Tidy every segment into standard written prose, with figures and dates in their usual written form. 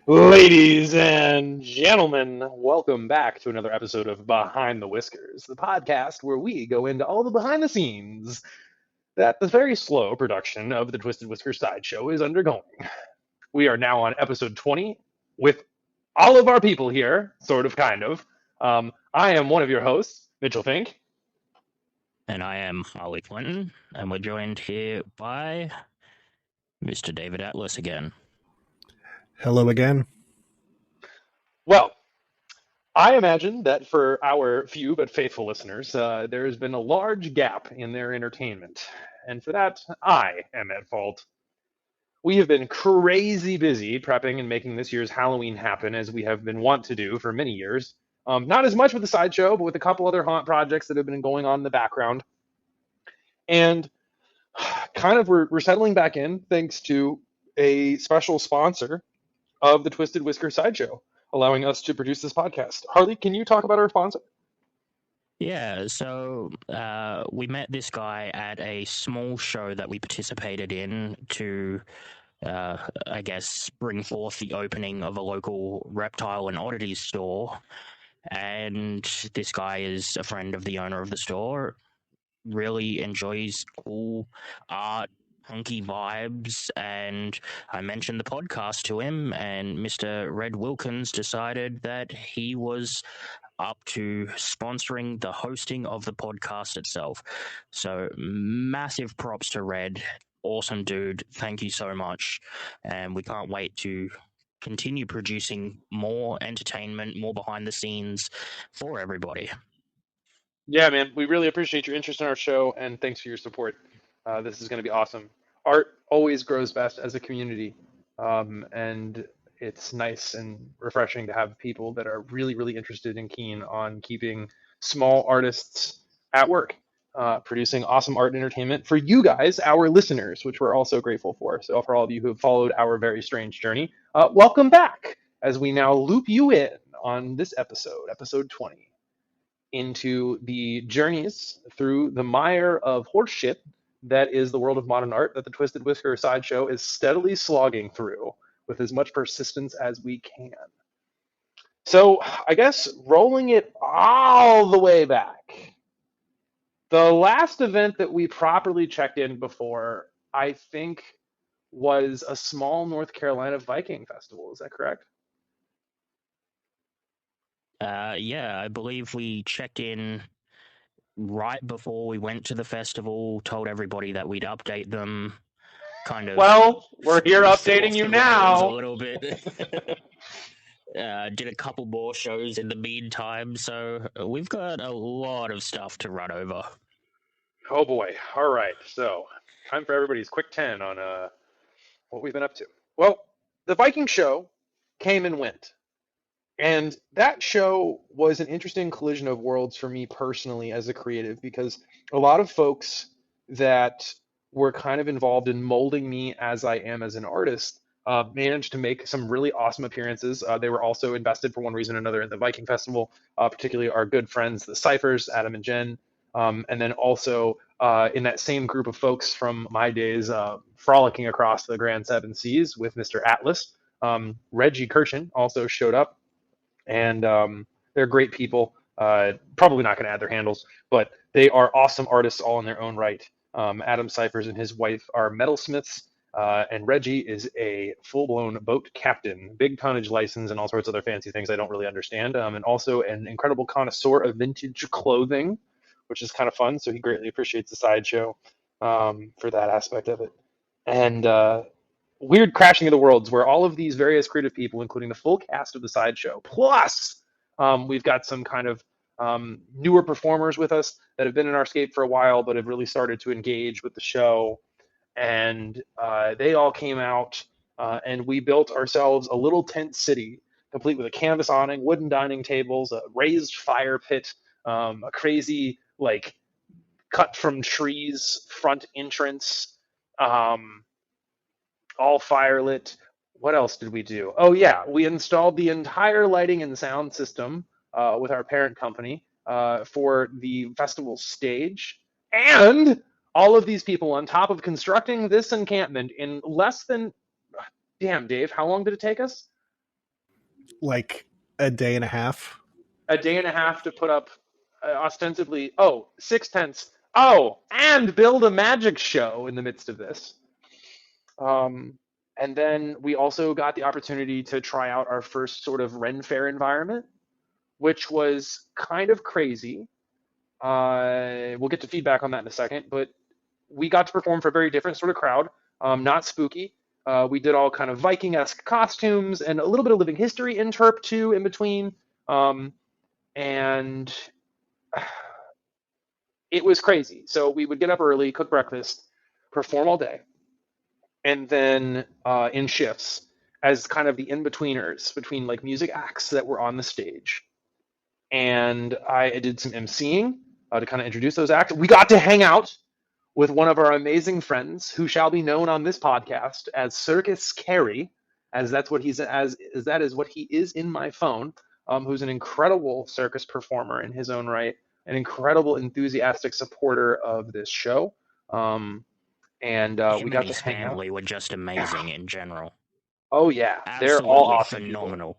Ladies and gentlemen, welcome back to another episode of Behind the Whiskers, the podcast where we go into all the behind the scenes that the very slow production of the Twisted Whisker Sideshow is undergoing. We are now on episode 20 with all of our people here, sort of, kind of. I am one of your hosts, Mitchell Fink. And I am Harley Clinton, and we're joined here by Mr. David Atlas again. Hello again. Well, I imagine that for our few but faithful listeners, there has been a large gap in their entertainment. And for that, I am at fault. We have been crazy busy prepping and making this year's Halloween happen as we have been wont to do for many years. Not as much with the sideshow, but with a couple other haunt projects that have been going on in the background. And kind of we're settling back in thanks to a special sponsor of the Twisted Whisker Sideshow, allowing us to produce this podcast. Harley, can you talk about our sponsor? Yeah, so we met this guy at a small show that we participated in to, I guess, bring forth the opening of a local reptile and oddities store. And this guy is a friend of the owner of the store, really enjoys cool art, hunky vibes, and I mentioned the podcast to him, and Mr. Red Wilkins decided that he was up to sponsoring the hosting of the podcast itself. So massive props to Red. Awesome dude. Thank you so much. And we can't wait to continue producing more entertainment, more behind the scenes for everybody. Yeah, man, we really appreciate your interest in our show and thanks for your support. This is going to be awesome. Art always grows best as a community, and it's nice and refreshing to have people that are really, really interested and keen on keeping small artists at work, producing awesome art and entertainment for you guys, our listeners, which we're also grateful for. So, for all of you who have followed our very strange journey, welcome back as we now loop you in on this episode, episode 20, into the journeys through the mire of horseshit that is the world of modern art that the Twisted Whisker Sideshow is steadily slogging through with as much persistence as we can. So, I guess rolling it all the way back, the last event that we properly checked in before, I think, was a small North Carolina Viking festival. Is that correct? Yeah, I believe we checked in right before we went to the festival, told everybody that we'd update them, kind of Well, we're here fell updating off you the rails a now. little bit. Did a couple more shows in the meantime, so we've got a lot of stuff to run over. Oh boy. All right. So, time for everybody's quick 10 on what we've been up to. Well, the Viking show came and went. And that show was an interesting collision of worlds for me personally as a creative because a lot of folks that were kind of involved in molding me as I am as an artist managed to make some really awesome appearances. They were also invested for one reason or another in the Viking Festival, particularly our good friends, the Cyphers, Adam and Jen. And then also in that same group of folks from my days frolicking across the Grand Seven Seas with Mr. Atlas, Reggie Kirchen also showed up and they're great people. Probably not going to add their handles, but they are awesome artists all in their own right. Adam Cyphers and his wife are metalsmiths, and Reggie is a full-blown boat captain, big tonnage license, and all sorts of other fancy things I don't really understand, and also an incredible connoisseur of vintage clothing, which is kind of fun. So he greatly appreciates the sideshow for that aspect of it. And weird crashing of the worlds where all of these various creative people, including the full cast of the sideshow, plus we've got some kind of newer performers with us that have been in our scape for a while, but have really started to engage with the show. And they all came out, and we built ourselves a little tent city, complete with a canvas awning, wooden dining tables, a raised fire pit, a crazy like cut from trees front entrance. All firelit. What else did we do? Oh yeah, we installed the entire lighting and sound system with our parent company for the festival stage, and all of these people on top of constructing this encampment in less than, damn Dave, how long did it take us? Like a day and a half. A day and a half to put up ostensibly, oh, 6 tents. Oh, and build a magic show in the midst of this. Um, and then we also got the opportunity to try out our first sort of Ren Fair environment, which was kind of crazy. We'll get to feedback on that in a second, but we got to perform for a very different sort of crowd, not spooky. We did all kind of Viking-esque costumes and a little bit of living history interp too in between. And it was crazy. So we would get up early, cook breakfast, perform all day, and then in shifts as kind of the in-betweeners between like music acts that were on the stage. And I did some emceeing to kind of introduce those acts. We got to hang out with one of our amazing friends who shall be known on this podcast as Circus Carey, as that's what he's as that is what he is in my phone, who's an incredible circus performer in his own right, an incredible enthusiastic supporter of this show. And Him we and got to his hang out. family were just amazing in general. Oh yeah, they're all Absolutely awesome people. phenomenal.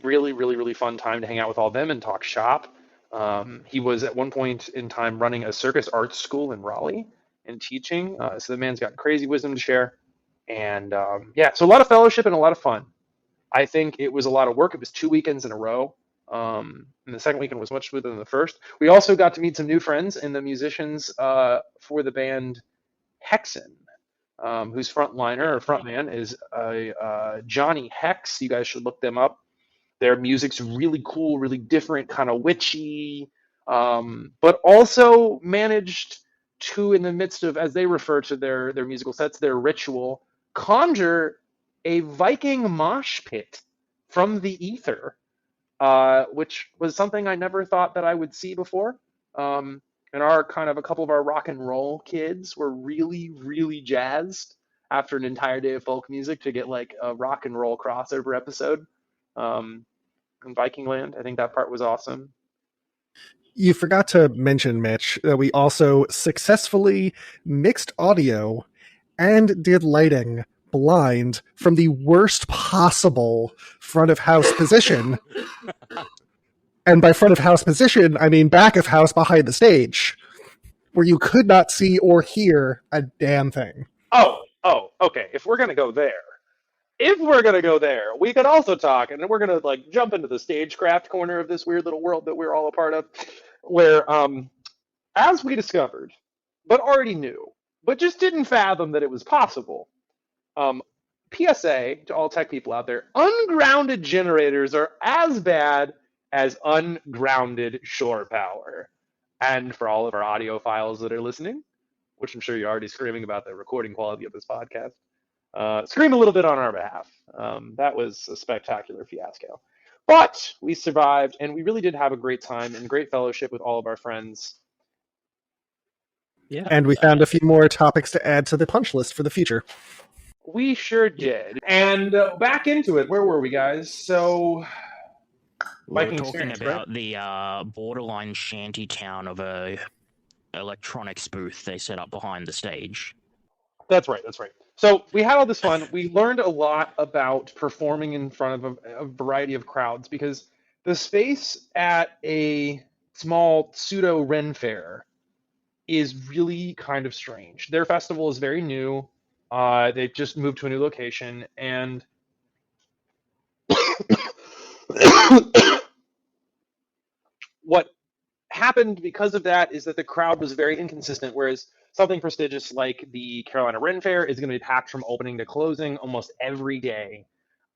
Really, really, really fun time to hang out with all of them and talk shop. He was at one point in time running a circus arts school in Raleigh and teaching. So the man's got crazy wisdom to share. And yeah, so a lot of fellowship and a lot of fun. I think it was a lot of work. It was 2 weekends in a row. And the second weekend was much smoother than the first. We also got to meet some new friends and the musicians for the band Hexen, whose frontliner or frontman is Johnny Hex. You guys should look them up. Their music's really cool, really different, kind of witchy, but also managed to, in the midst of, as they refer to their musical sets, their ritual, conjure a Viking mosh pit from the ether, which was something I never thought that I would see before. And our kind of a couple of our rock and roll kids were really, really jazzed after an entire day of folk music to get like a rock and roll crossover episode. In Viking Land. I think that part was awesome. You forgot to mention, Mitch, that we also successfully mixed audio and did lighting blind from the worst possible front of house position. And by front of house position, I mean back of house behind the stage, where you could not see or hear a damn thing. Oh, okay. If we're gonna go there, we could also talk, and then we're gonna like jump into the stagecraft corner of this weird little world that we're all a part of, where as we discovered, but already knew, but just didn't fathom that it was possible. PSA to all tech people out there: ungrounded generators are as bad as ungrounded shore power. And for all of our audio files that are listening, which I'm sure you're already screaming about the recording quality of this podcast, scream a little bit on our behalf. That was a spectacular fiasco. But we survived, and we really did have a great time and great fellowship with all of our friends. Yeah. And we found a few more topics to add to the punch list for the future. We sure did. And back into it. Where were we, guys? So, We were Viking talking Experience, about right? the borderline shanty town of a electronics booth they set up behind the stage. That's right. So we had all this fun. We learned a lot about performing in front of a variety of crowds because the space at a small pseudo Ren fair is really kind of strange. Their festival is very new. They've just moved to a new location, and what happened because of that is that the crowd was very inconsistent, whereas something prestigious like the Carolina Ren Fair is going to be packed from opening to closing almost every day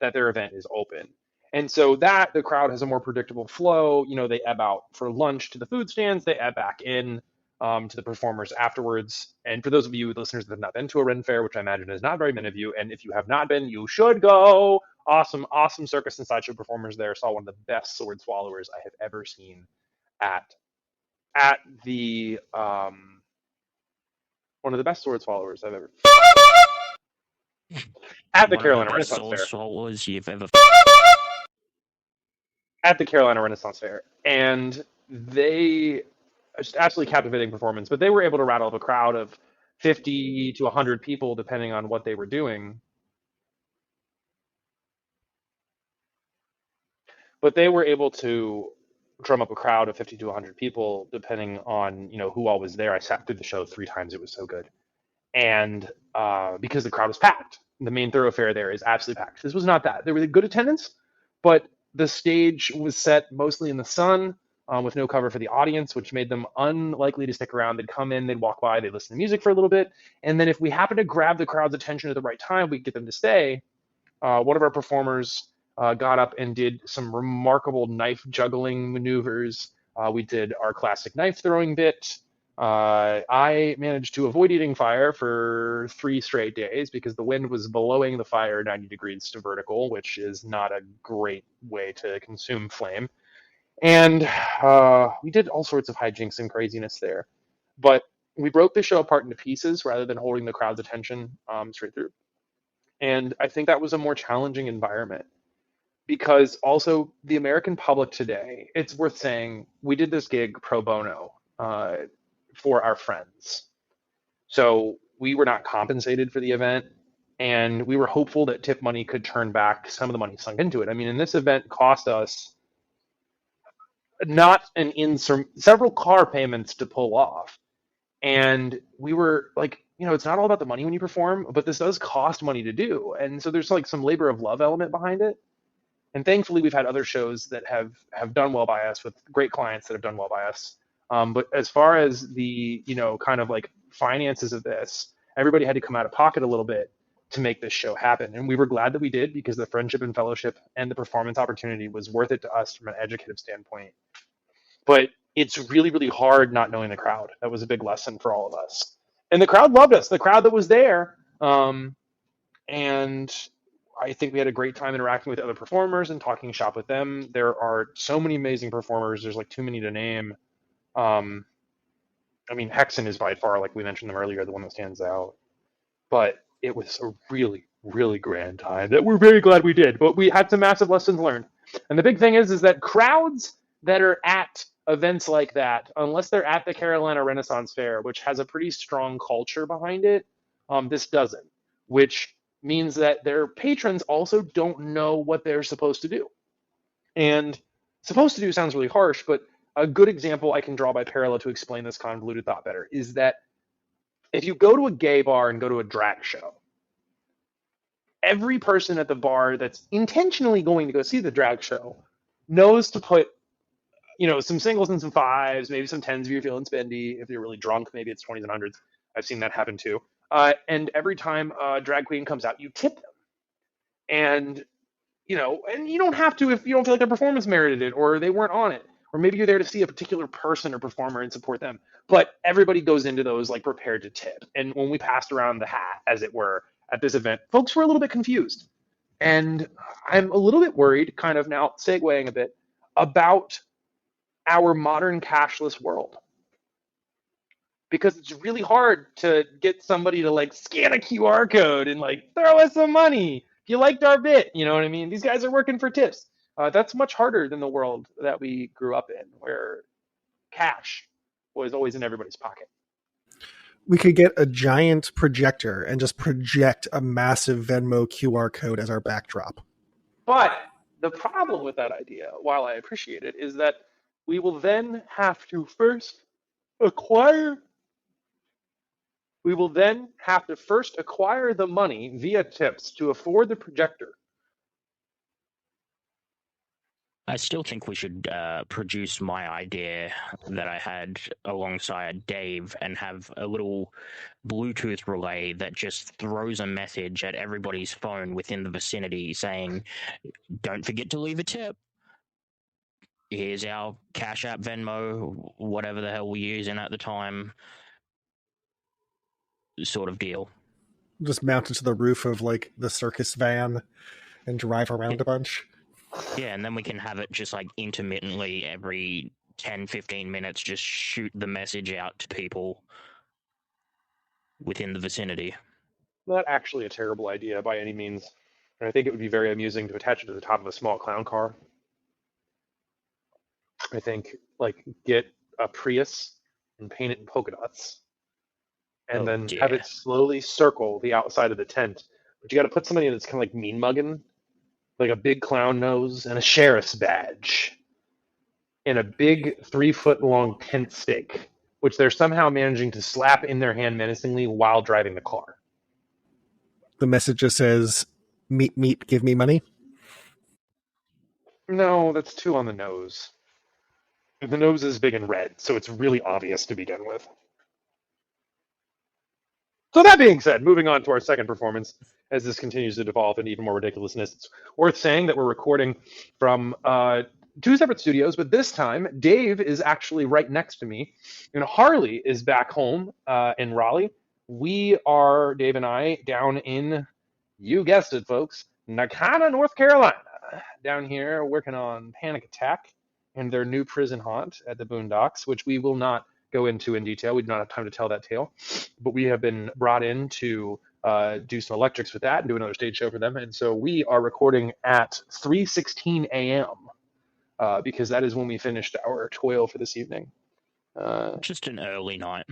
that their event is open. And so that the crowd has a more predictable flow. You know, they ebb out for lunch to the food stands, they ebb back in to the performers afterwards. And for those of you listeners that have not been to a Ren Fair, which I imagine is not very many of you, and if you have not been, you should go. Awesome, awesome circus and sideshow performers there. Saw one of the best sword swallowers I have ever seen at the one of the best sword swallowers I've ever at the One of the Carolina best Renaissance sword Fair. swallowers you've ever. At the Carolina Renaissance Fair, and they just absolutely captivating performance. But they were able to rattle up a crowd of 50 to 100 people, depending on what they were doing. but they were able to drum up a crowd of 50 to 100 people, depending on who all was there. I sat through the show 3 times; it was so good, and because the crowd was packed, the main thoroughfare there is absolutely packed. This was not that. There was good attendance, but the stage was set mostly in the sun, with no cover for the audience, which made them unlikely to stick around. They'd come in, they'd walk by, they'd listen to music for a little bit, and then if we happened to grab the crowd's attention at the right time, we'd get them to stay. One of our performers got up and did some remarkable knife juggling maneuvers. We did our classic knife throwing bit. I managed to avoid eating fire for 3 straight days because the wind was blowing the fire 90 degrees to vertical, which is not a great way to consume flame. And we did all sorts of hijinks and craziness there. But we broke the show apart into pieces rather than holding the crowd's attention straight through. And I think that was a more challenging environment because also the American public today, it's worth saying, we did this gig pro bono for our friends. So we were not compensated for the event, and we were hopeful that tip money could turn back some of the money sunk into it. I mean, and this event cost us not several car payments to pull off. And we were like, it's not all about the money when you perform, but this does cost money to do. And so there's like some labor of love element behind it. And thankfully, we've had other shows that have done well by us with great clients that have done well by us. But as far as the, kind of like finances of this, everybody had to come out of pocket a little bit to make this show happen. And we were glad that we did because the friendship and fellowship and the performance opportunity was worth it to us from an educative standpoint. But it's really, really hard not knowing the crowd. That was a big lesson for all of us. And the crowd loved us, the crowd that was there. And I think we had a great time interacting with other performers and talking shop with them. There are so many amazing performers. There's like too many to name. I mean, Hexen is by far, like we mentioned them earlier, the one that stands out. But it was a really, really grand time that we're very glad we did. But we had some massive lessons learned. And the big thing is that crowds that are at events like that, unless they're at the Carolina Renaissance Fair, which has a pretty strong culture behind it, this doesn't, which means that their patrons also don't know what they're supposed to do. And supposed to do sounds really harsh, but a good example I can draw by parallel to explain this convoluted thought better is that if you go to a gay bar and go to a drag show, every person at the bar that's intentionally going to go see the drag show knows to put some singles and some fives, maybe some tens if you're feeling spendy. If you're really drunk, maybe it's 20s and hundreds. I've seen that happen too. And every time a drag queen comes out, you tip them. And you don't have to if you don't feel like their performance merited it or they weren't on it. Or maybe you're there to see a particular person or performer and support them. But everybody goes into those like prepared to tip. And when we passed around the hat, as it were, at this event, folks were a little bit confused. And I'm a little bit worried, kind of now segueing a bit, about our modern cashless world. Because it's really hard to get somebody to like scan a QR code and like throw us some money. If you liked our bit, you know what I mean? These guys are working for tips. That's much harder than the world that we grew up in, where cash was always in everybody's pocket. We could get a giant projector and just project a massive Venmo QR code as our backdrop. But the problem with that idea, while I appreciate it, is that we will then have to first acquire the money via tips to afford the projector. I still think we should produce my idea that I had alongside Dave and have a little Bluetooth relay that just throws a message at everybody's phone within the vicinity saying, don't forget to leave a tip. Here's our Cash App, Venmo, whatever the hell we're using at the time, sort of deal. Just mount it to the roof of like the circus van and drive around a bunch. Yeah, and then we can have it just like intermittently every 10, 15 minutes, just shoot the message out to people within the vicinity. Not actually a terrible idea by any means. And I think it would be very amusing to attach it to the top of a small clown car. I think, like, get a Prius and paint it in polka dots. And then have it slowly circle the outside of the tent. But you got to put somebody that's kind of like mean mugging like a big clown nose and a sheriff's badge, and a big 3 foot long tent stake, which they're somehow managing to slap in their hand menacingly while driving the car. The message just says, "Meet, meet, give me money." No, that's too on the nose. The nose is big and red, so it's really obvious to begin with. So that being said, moving on to our second performance, as this continues to devolve into even more ridiculousness, it's worth saying that we're recording from two separate studios, but this time Dave is actually right next to me, and Harley is back home in Raleigh. We are, Dave and I, down in, you guessed it, folks, Nakana, North Carolina, down here working on Panic Attack and their new prison haunt at the Boondocks, which we will not go into in detail. We do not have time to tell that tale, but we have been brought in to do some electrics with that and do another stage show for them. And so we are recording at 3:16 a.m. Because that is when we finished our toil for this evening. Just an early night.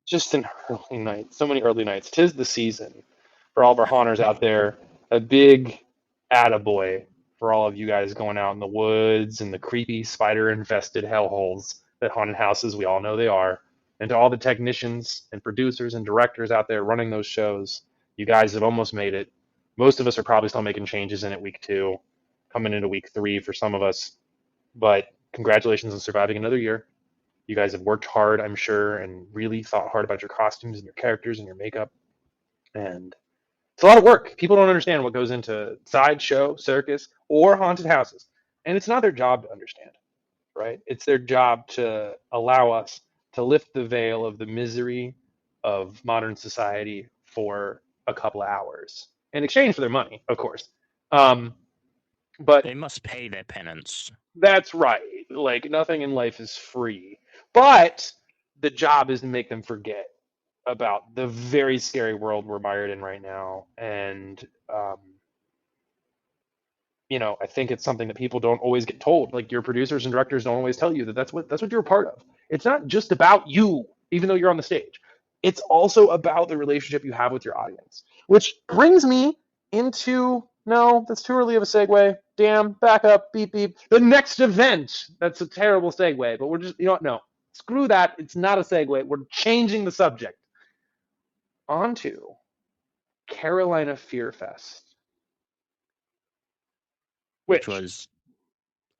Just an early night. So many early nights. 'Tis the season for all of our haunters out there. A big attaboy for all of you guys going out in the woods and the creepy spider-infested hellholes that haunted houses we all know they are. And to all the technicians and producers and directors out there running those shows, you guys have almost made it. Most of us are probably still making changes in it week 2, coming into week 3 for some of us. But congratulations on surviving another year. You guys have worked hard, I'm sure, and really thought hard about your costumes and your characters and your makeup. And it's a lot of work. People don't understand what goes into sideshow, circus, or haunted houses. And it's not their job to understand, right? It's their job to allow us to lift the veil of the misery of modern society for a couple of hours in exchange for their money, of course. But they must pay their penance. That's right. Like, nothing in life is free. But the job is to make them forget about the very scary world we're mired in right now. And, I think it's something that people don't always get told. Like, your producers and directors don't always tell you that that's what you're a part of. It's not just about you, even though you're on the stage. It's also about the relationship you have with your audience. Which brings me into, no, that's too early of a segue. Damn, back up, beep, beep. The next event. That's a terrible segue, but we're just, no, screw that. It's not a segue. We're changing the subject. On to Carolina Fear Fest. Which was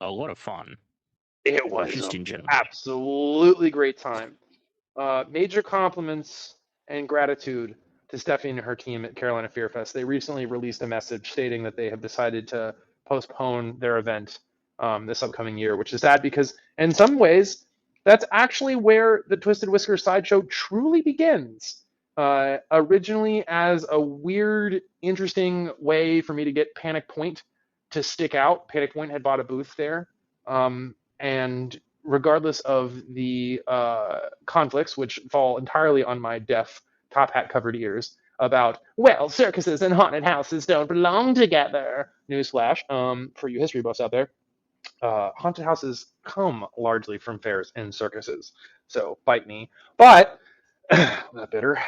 a lot of fun. It was just in general. Absolutely great time. Major compliments and gratitude to Stephanie and her team at Carolina Fear Fest. They recently released a message stating that they have decided to postpone their event this upcoming year, which is sad because in some ways that's actually where the Twisted Whisker Sideshow truly begins. Originally as a weird, interesting way for me to get Panic Point to stick out. Panic Point had bought a booth there, and regardless of the conflicts, which fall entirely on my deaf, top hat covered ears, about, well, circuses and haunted houses don't belong together. Newsflash, for you history buffs out there, haunted houses come largely from fairs and circuses, so bite me. But not bitter.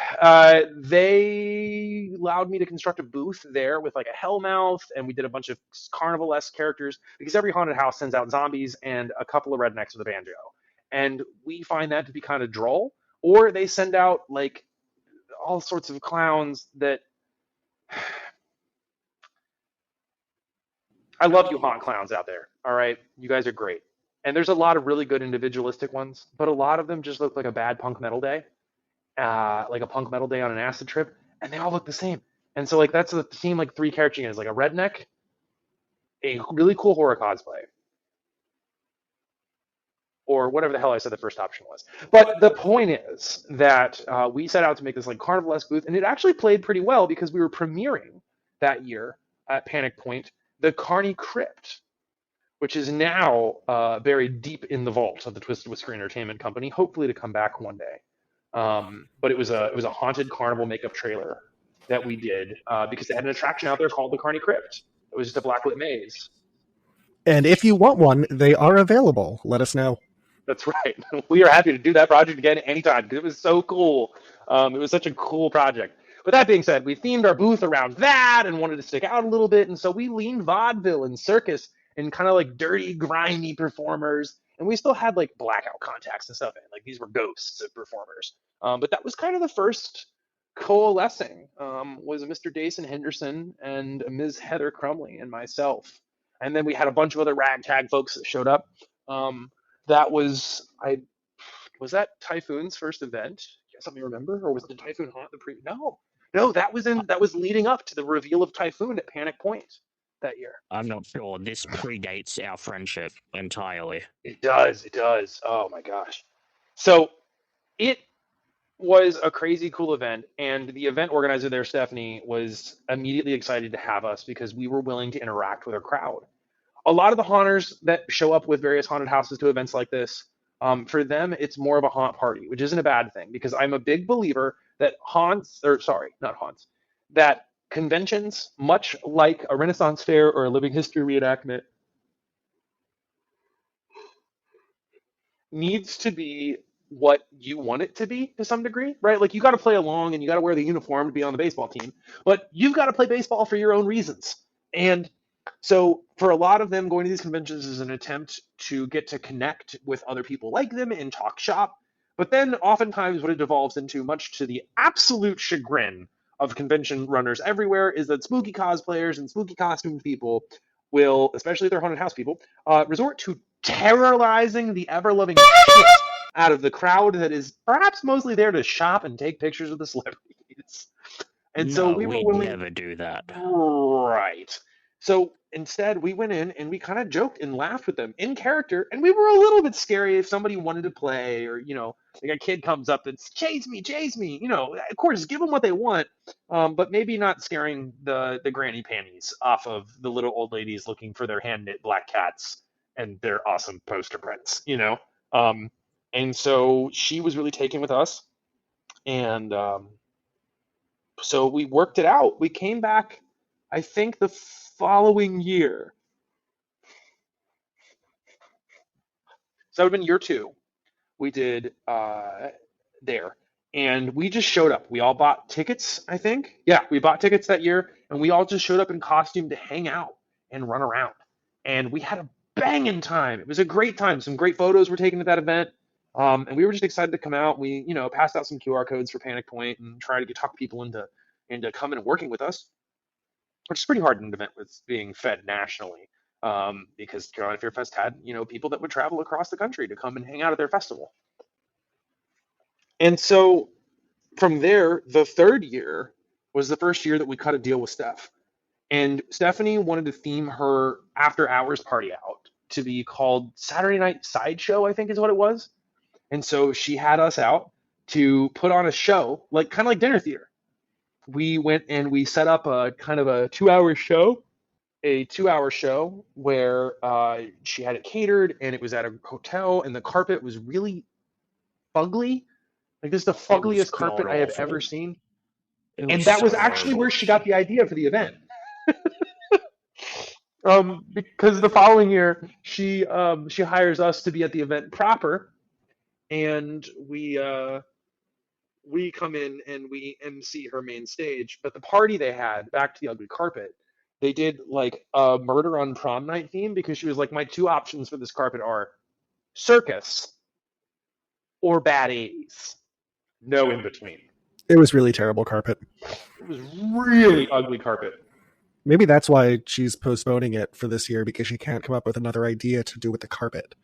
They allowed me to construct a booth there with like a hellmouth, and we did a bunch of carnival-esque characters because every haunted house sends out zombies and a couple of rednecks with a banjo, and we find that to be kind of droll. Or they send out like all sorts of clowns that. I love you haunt clowns out there. All right, you guys are great, and there's a lot of really good individualistic ones, but a lot of them just look like a bad punk metal day. Like a punk metal day on an acid trip, and they all look the same. And so, like, that's the theme, like 3 character units, like a redneck, a really cool horror cosplay, or whatever the hell I said the first option was. But the point is that we set out to make this like carnival-esque booth, and it actually played pretty well because we were premiering that year at Panic Point the Carney Crypt, which is now buried deep in the vault of the Twisted Whisker Entertainment Company, hopefully to come back one day. But it was a haunted carnival makeup trailer that we did because they had an attraction out there called the Carney Crypt. It was just a blacklit maze. And if you want one, they are available. Let us know. That's right. We are happy to do that project again anytime because it was so cool. It was such a cool project. But that being said, we themed our booth around that and wanted to stick out a little bit. And so we leaned vaudeville and circus and kind of like dirty, grimy performers. And we still had like blackout contacts and stuff. And like these were ghosts of performers. But that was kind of the first coalescing, was Mr. Dason Henderson and Ms. Heather Crumley and myself. And then we had a bunch of other ragtag folks that showed up. That was that Typhoon's first event? You guys help me remember, or was it Typhoon haunt the pre? No, that was leading up to the reveal of Typhoon at Panic Point that year. I'm not sure. This predates our friendship entirely. It does. Oh my gosh. So it was a crazy cool event, and the event organizer there, Stephanie, was immediately excited to have us because we were willing to interact with our crowd. A lot of the haunters that show up with various haunted houses to events like this, for them, it's more of a haunt party, which isn't a bad thing because I'm a big believer that that conventions, much like a Renaissance fair or a living history reenactment, needs to be what you want it to be to some degree, right? Like you got to play along and you got to wear the uniform to be on the baseball team, but you've got to play baseball for your own reasons. And so for a lot of them, going to these conventions is an attempt to get to connect with other people like them and talk shop. But then oftentimes what it devolves into, much to the absolute chagrin of convention runners everywhere, is that spooky cosplayers and spooky costumed people will, especially if they're haunted house people, resort to terrorizing the ever-loving shit out of the crowd that is perhaps mostly there to shop and take pictures of the celebrities. And so we were willing. Never do that. Right. So instead, we went in and we kind of joked and laughed with them in character, and we were a little bit scary if somebody wanted to play, or like a kid comes up and chase me, of course, give them what they want, but maybe not scaring the granny panties off of the little old ladies looking for their hand knit black cats and their awesome poster prints. And so she was really taken with us, and so we worked it out. We came back, I think, the following year. So that would have been year 2. We did there. And we just showed up. We all bought tickets, I think. Yeah, we bought tickets that year, and we all just showed up in costume to hang out and run around. And we had a banging time. It was a great time. Some great photos were taken at that event. And we were just excited to come out. We, passed out some QR codes for Panic Point and try to talk people into coming and working with us, which is pretty hard in an event with being fed nationally, because Carolina Fear Fest had, people that would travel across the country to come and hang out at their festival. And so from there, the third year was the first year that we cut a deal with Steph. And Stephanie wanted to theme her after hours party out to be called Saturday Night Sideshow, I think is what it was. And so she had us out to put on a show, kind of like dinner theater. We went and we set up a kind of a 2-hour show where she had it catered, and it was at a hotel, and the carpet was really fugly. Like, this is the fuggliest carpet I have ever seen. And that was actually where she got the idea for the event. Because the following year she hires us to be at the event proper, and we come in and we MC her main stage. But the party they had, back to the ugly carpet, they did like a murder on prom night theme, because she was like, my 2 options for this carpet are circus or bad 80s. No in between. It was really terrible carpet. It was really ugly carpet. Maybe that's why she's postponing it for this year, because she can't come up with another idea to do with the carpet.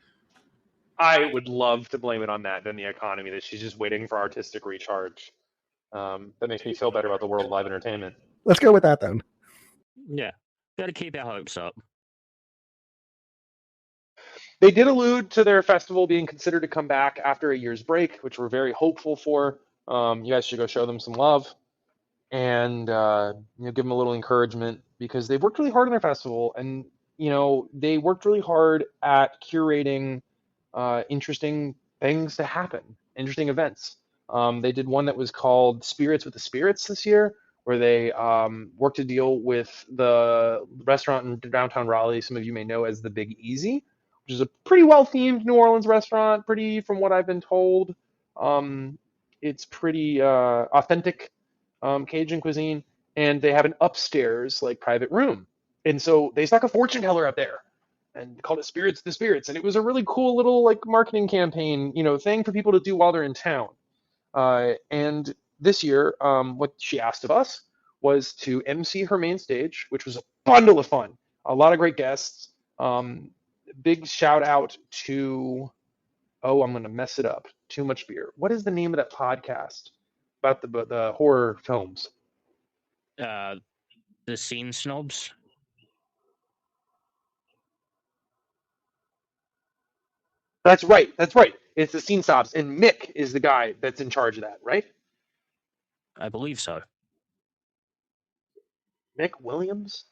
I would love to blame it on that than the economy, that she's just waiting for artistic recharge. That makes me feel better about the world of live entertainment. Let's go with that then. Yeah, got to keep our hopes up. They did allude to their festival being considered to come back after a year's break, which we're very hopeful for. You guys should go show them some love and give them a little encouragement, because they've worked really hard on their festival, and they worked really hard at curating interesting things to happen, interesting events. They did one that was called Spirits with the Spirits this year, where they worked to deal with the restaurant in downtown Raleigh, some of you may know as the Big Easy, which is a pretty well-themed New Orleans restaurant, pretty, from what I've been told. It's pretty authentic Cajun cuisine, and they have an upstairs like private room. And so they stuck a fortune teller up there and called it Spirits the Spirits. And it was a really cool little like marketing campaign, thing for people to do while they're in town. And this year, what she asked of us was to MC her main stage, which was a bundle of fun. A lot of great guests. Big shout out to, oh, I'm going to mess it up. Too much beer. What is the name of that podcast about the horror films? The Scene Snobs. That's right. That's right. It's the Scene Stops, and Mick is the guy that's in charge of that, right? I believe so. Mick Williams?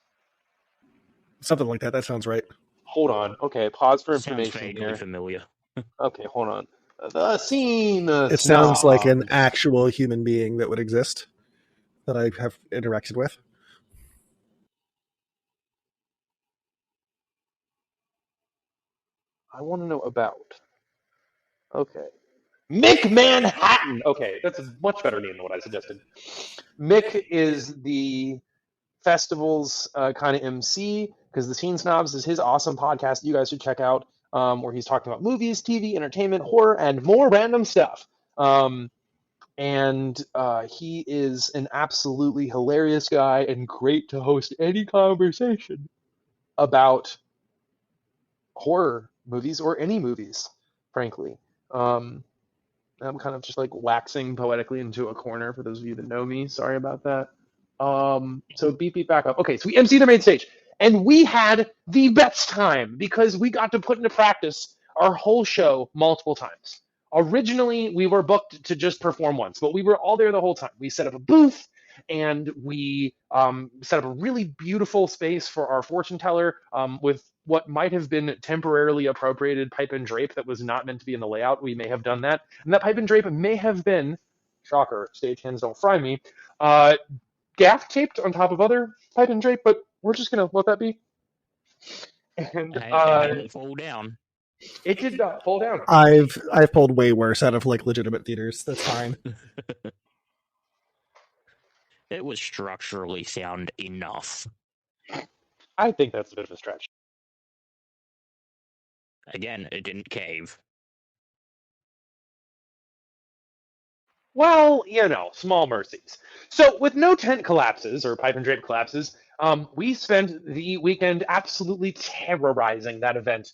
Something like that. That sounds right. Hold on. Okay, pause for Sounds information vaguely here. familiar. Okay, hold on. The Scene It sounds like an Snobs. actual human being that would exist that I have interacted with. I want to know about. Okay. Mick Manhattan. Okay, that's a much better name than what I suggested. Mick is the festival's kind of MC, because the Scene Snobs is his awesome podcast you guys should check out, where he's talking about movies, TV, entertainment, horror, and more random stuff. And he is an absolutely hilarious guy and great to host any conversation about horror movies or any movies, frankly. I'm kind of just like waxing poetically into a corner for those of you that know me. Sorry about that. So beep back up. Okay, so we MC the main stage, and we had the best time because we got to put into practice our whole show multiple times. Originally, we were booked to just perform once, but we were all there the whole time. We set up a booth, and we set up a really beautiful space for our fortune teller with what might have been temporarily appropriated pipe and drape that was not meant to be in the layout. We may have done that. And that pipe and drape may have been, shocker, stagehands don't fry me, gaff taped on top of other pipe and drape, but we're just going to let that be. And It didn't fall down. it did not fall down. I've pulled way worse out of like legitimate theaters. That's fine. It was structurally sound enough. I think that's a bit of a stretch. Again, it didn't cave. Well, small mercies. So, with no tent collapses or pipe and drape collapses, we spent the weekend absolutely terrorizing that event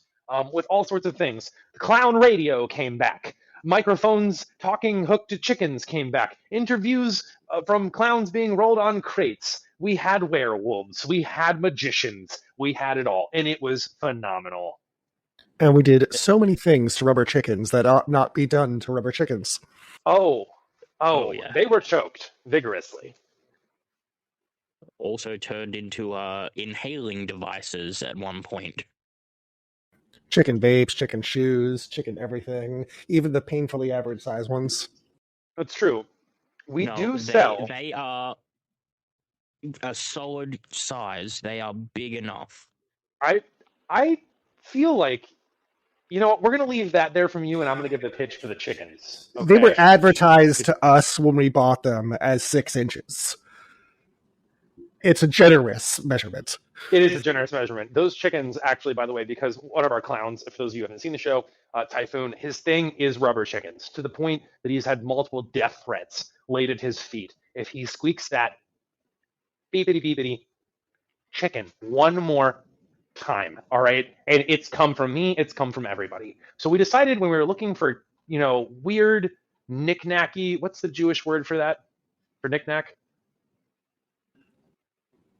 with all sorts of things. The clown radio came back. Microphones talking hooked to chickens came back. Interviews from clowns being rolled on crates. We had werewolves. We had magicians. We had it all. And it was phenomenal. And we did so many things to rubber chickens that ought not be done to rubber chickens. Oh, yeah. They were choked vigorously. Also turned into inhaling devices at one point. Chicken vapes, chicken shoes, chicken everything, even the painfully average size ones. That's true. We No, do sell. They are a solid size. They are big enough. I feel like, what, we're going to leave that there from you, and I'm going to give the pitch for the chickens. Okay? They were advertised to us when we bought them as 6 inches. It's a generous measurement. It is a generous measurement. Those chickens, actually, by the way, because one of our clowns, for those of you who haven't seen the show, Typhoon, his thing is rubber chickens, to the point that he's had multiple death threats laid at his feet. If he squeaks that beepity chicken one more time, all right? And it's come from me, it's come from everybody. So we decided when we were looking for, weird, knick-knacky, what's the Jewish word for that? For knick-knack?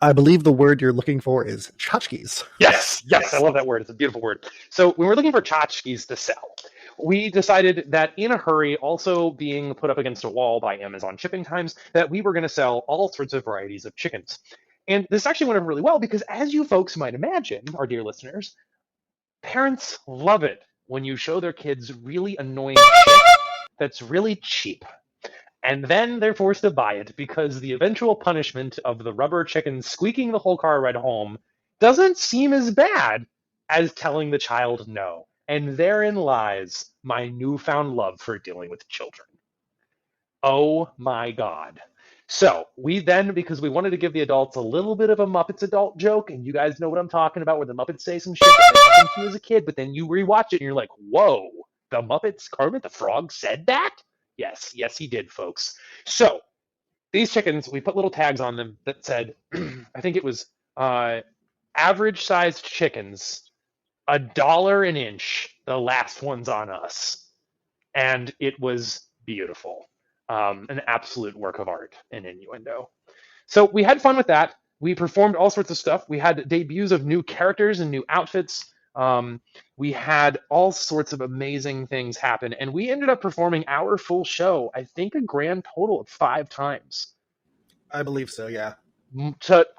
I believe the word you're looking for is tchotchkes. Yes, I love that word. It's a beautiful word. So when we're looking for tchotchkes to sell, we decided that in a hurry, also being put up against a wall by Amazon shipping times, that we were going to sell all sorts of varieties of chickens. And this actually went over really well because, as you folks might imagine, our dear listeners, parents love it when you show their kids really annoying shit that's really cheap. And then they're forced to buy it because the eventual punishment of the rubber chicken squeaking the whole car ride home doesn't seem as bad as telling the child no. And therein lies my newfound love for dealing with children. Oh my God. So we then, because we wanted to give the adults a little bit of a Muppets adult joke, and you guys know what I'm talking about, where the Muppets say some shit that meant nothing to you as a kid, but then you rewatch it and you're like, whoa, the Muppets, Kermit the Frog said that? Yes, yes, he did, folks. So these chickens, we put little tags on them that said, I think it was average sized chickens, $1 an inch, the last one's on us. And it was beautiful. An absolute work of art and innuendo. So we had fun with that. We performed all sorts of stuff. We had debuts of new characters and new outfits. We had all sorts of amazing things happen. And we ended up performing our full show, I think a grand total of 5 times. I believe so, yeah.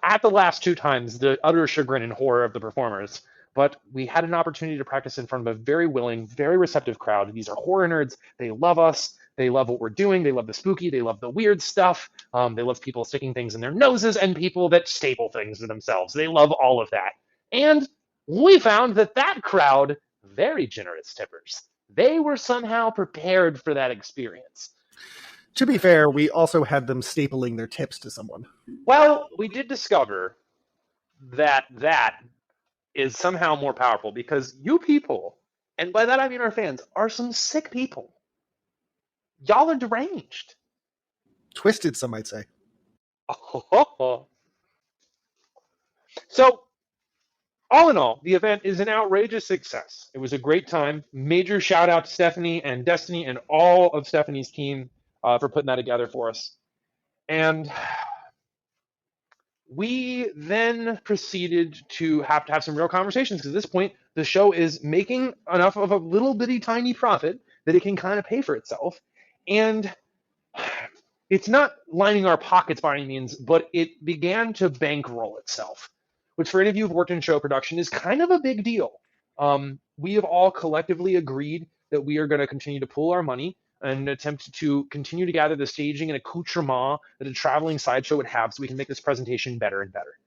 At the last 2 times, the utter chagrin and horror of the performers. But we had an opportunity to practice in front of a very willing, very receptive crowd. These are horror nerds. They love us. They love what we're doing. They love the spooky. They love the weird stuff. They love people sticking things in their noses and people that staple things to themselves. They love all of that. And we found that crowd, very generous tippers. They were somehow prepared for that experience. To be fair, we also had them stapling their tips to someone. Well, we did discover that is somehow more powerful because you people, and by that I mean our fans, are some sick people. Y'all are deranged. Twisted, some might say. So, all in all, the event is an outrageous success. It was a great time. Major shout out to Stephanie and Destiny and all of Stephanie's team for putting that together for us. And we then proceeded to have some real conversations because at this point, the show is making enough of a little bitty tiny profit that it can kind of pay for itself. And it's not lining our pockets by any means, but it began to bankroll itself, which for any of you who've worked in show production is kind of a big deal. We have all collectively agreed that we are going to continue to pool our money and attempt to continue to gather the staging and accoutrement that a traveling sideshow would have so we can make this presentation better and better.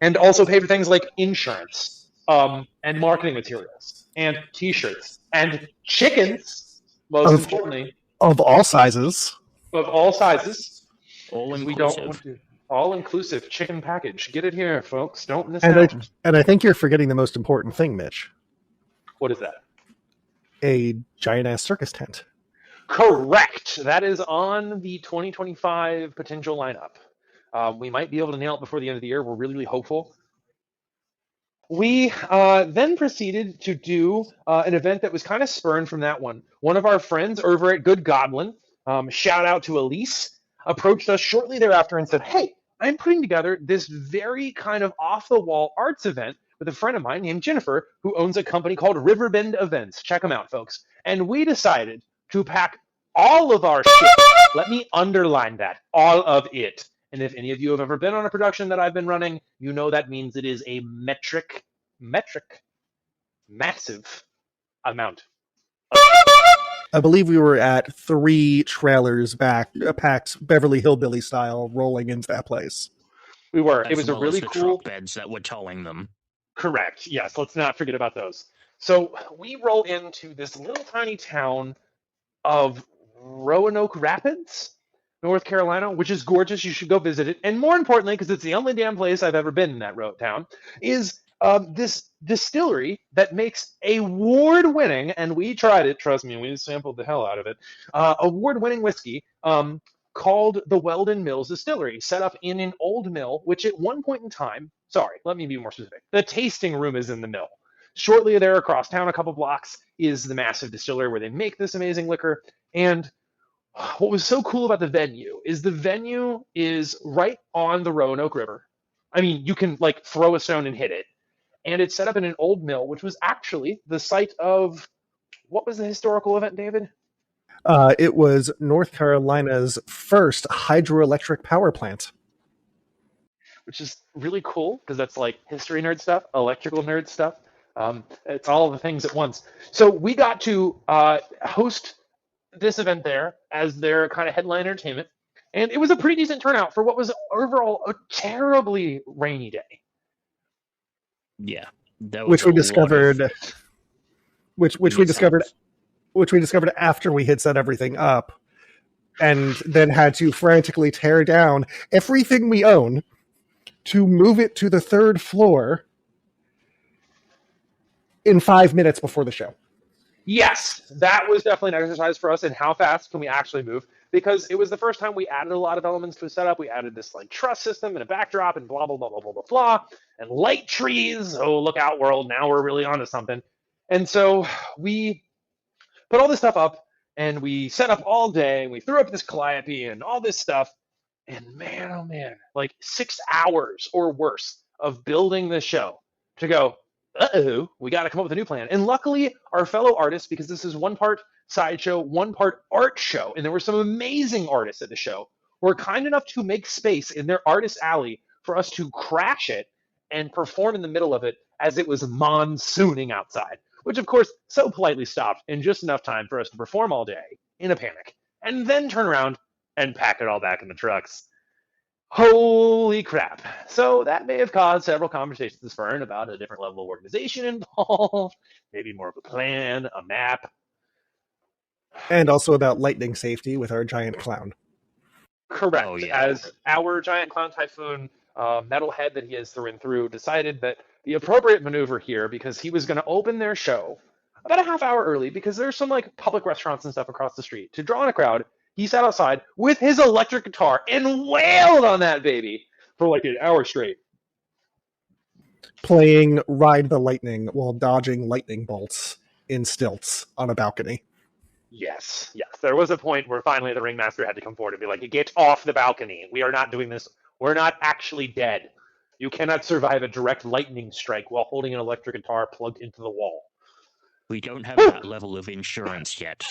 And also pay for things like insurance and marketing materials and t-shirts and chickens, most importantly. Of all sizes. Of all sizes. All inclusive. We don't want to. All-inclusive chicken package. Get it here, folks. Don't miss out. And I think you're forgetting the most important thing, Mitch. What is that? A giant-ass circus tent. Correct. That is on the 2025 potential lineup. We might be able to nail it before the end of the year. We're really, really hopeful. We then proceeded to do an event that was kind of spurned from that one. One of our friends over at Good Goblin, shout out to Elise, approached us shortly thereafter and said, hey, I'm putting together this very kind of off-the-wall arts event with a friend of mine named Jennifer, who owns a company called Riverbend Events. Check them out, folks. And we decided to pack all of our shit. Let me underline that, all of it. And if any of you have ever been on a production that I've been running, you know that means it is a massive amount. I believe we were at 3 trailers back, packed Beverly Hillbilly style, rolling into that place. We were. As It was a well really as the cool truck beds that were towing them. Correct. Yes, let's not forget about those. So we roll into this little tiny town of Roanoke Rapids, North Carolina, which is gorgeous. You should go visit it. And more importantly, because it's the only damn place I've ever been in that town, is this distillery that makes award-winning, and we tried it, trust me, we sampled the hell out of it, award-winning whiskey called the Wheldon Mills Distillery, set up in an old mill, which at one point in time, sorry, let me be more specific, the tasting room is in the mill. Shortly there across town, a couple blocks, is the massive distillery where they make this amazing liquor. And what was so cool about the venue is right on the Roanoke River. I mean, you can like throw a stone and hit it. And it's set up in an old mill, which was actually the site of, what was the historical event, David? It was North Carolina's first hydroelectric power plant. Which is really cool because that's like history nerd stuff, electrical nerd stuff. It's all the things at once. So we got to host this event there as their kind of headline entertainment. And it was a pretty decent turnout for what was overall a terribly rainy day. Yeah. Which we discovered after we had set everything up. and then had to frantically tear down everything we own to move it to the 3rd floor in 5 minutes before the show. Yes, that was definitely an exercise for us in how fast can we actually move, because it was the first time we added a lot of elements to a setup. We added this like truss system and a backdrop and blah, blah, blah, blah, blah, blah, blah, and light trees. Oh, look out, world. Now we're really onto something. And so we put all this stuff up, and we set up all day, and we threw up this calliope and all this stuff. And man, oh man, like 6 hours or worse of building this show to go, uh-oh, we got to come up with a new plan. And luckily, our fellow artists, because this is one part sideshow, one part art show, and there were some amazing artists at the show, were kind enough to make space in their artist alley for us to crash it and perform in the middle of it as it was monsooning outside, which of course so politely stopped in just enough time for us to perform all day in a panic, and then turn around and pack it all back in the trucks. Holy crap. So that may have caused several conversations this Fern about a different level of organization involved, maybe more of a plan, a map. And also about lightning safety with our giant clown. Correct. Oh, yeah. As our giant clown typhoon metalhead that he is through and through decided that the appropriate maneuver here, because he was going to open their show about a half hour early, because there's some like public restaurants and stuff across the street, to draw in a crowd, he sat outside with his electric guitar and wailed on that baby for like an hour straight. Playing Ride the Lightning while dodging lightning bolts in stilts on a balcony. Yes. There was a point where finally the ringmaster had to come forward and be like, get off the balcony. We are not doing this. We're not actually dead. You cannot survive a direct lightning strike while holding an electric guitar plugged into the wall. We don't have that level of insurance yet.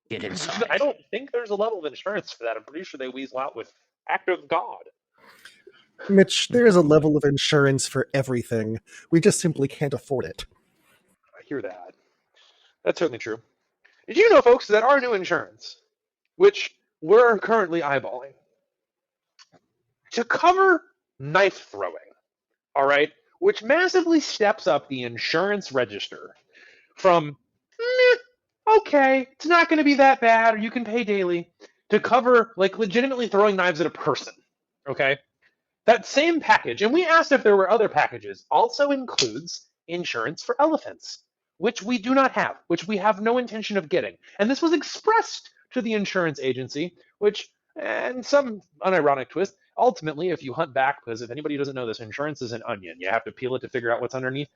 Get inside. I don't think there's a level of insurance for that. I'm pretty sure they weasel out with act of God. Mitch, there is a level of insurance for everything. We just simply can't afford it. I hear that. That's certainly true. Did you know, folks, that our new insurance, which we're currently eyeballing, to cover knife throwing, all right, which massively steps up the insurance register from, okay, it's not going to be that bad, or you can pay daily, to cover, like, legitimately throwing knives at a person, okay? That same package, and we asked if there were other packages, also includes insurance for elephants, which we do not have, which we have no intention of getting. And this was expressed to the insurance agency, which, and some unironic twist, ultimately, if you hunt back, because if anybody doesn't know this, insurance is an onion. You have to peel it to figure out what's underneath.